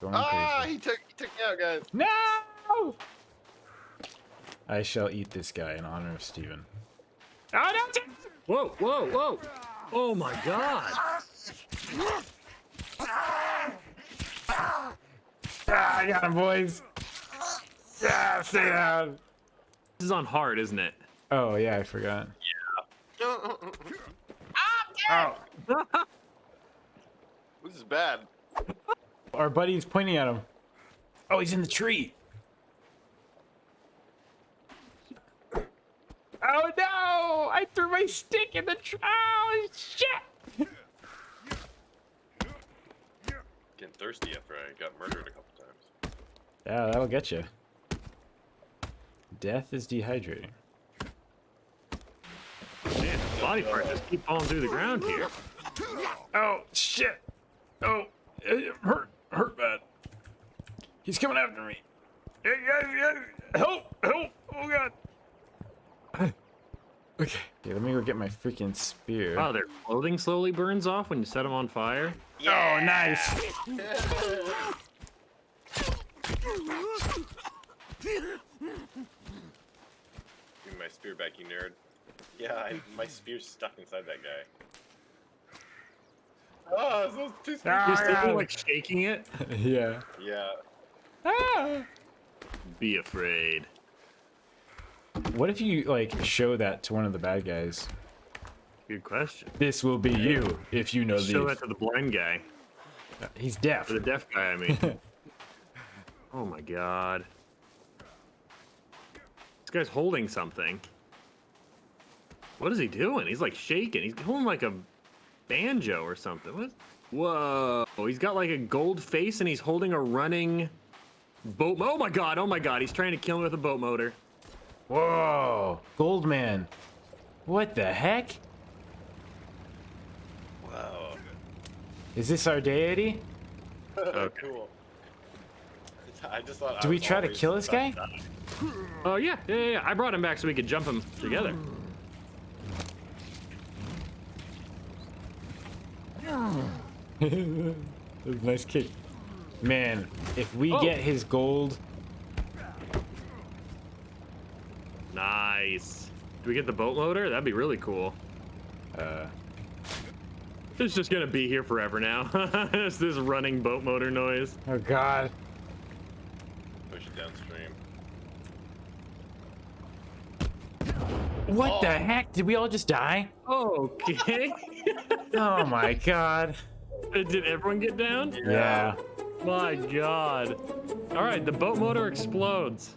Going Ah, crazy. he took me out, guys. No! I shall eat this guy in honor of Steven. Oh, no! Whoa, whoa, whoa! Oh my god! Ah, I got him, boys! Yeah, stay down! This is on hard, isn't it? Oh, yeah, I forgot. Oh, This is bad. our buddy's pointing at him. Oh, he's in the tree. Oh, no! I threw my stick in the tree. Oh, shit! Getting thirsty after I got murdered a couple times. Yeah, that'll get you. Death is dehydrating. Man, body parts just keep falling through the ground here. Oh, shit! Oh, it hurt bad. He's coming after me. Help! Help! Oh, God! Okay, let me go get my freaking spear. Wow, their clothing slowly burns off when you set them on fire. Oh, nice! Give me my spear back, you nerd. Yeah, my spear's stuck inside that guy. Oh, those two spears. Ah, You're still yeah. like shaking it. Yeah. Yeah. Ah. Be afraid. What if you, like, show that to one of the bad guys? Good question. This will be you, if you know Show these. that to the blind guy. He's deaf. Or the deaf guy, I mean. Oh my god. This guy's holding something. What is he doing? He's like shaking. He's holding like a banjo or something. What? Whoa. He's got like a gold face and he's holding a running boat. Oh my god. Oh my god. He's trying to kill me with a boat motor. Whoa, Goldman. What the heck? Wow. Is this our deity? Okay. Cool. I just thought. Do we try to kill this guy? Oh yeah. Yeah. I brought him back so we could jump him together. That was a nice kick. Man, if we get his gold... Nice. Do we get the boat motor? That'd be really cool. It's just gonna be here forever now. It's this running boat motor noise. Oh, God. Push it downstream. What the heck? Did we all just die? Okay. Oh, my God. Did everyone get down? Yeah. My god. All right, the boat motor explodes.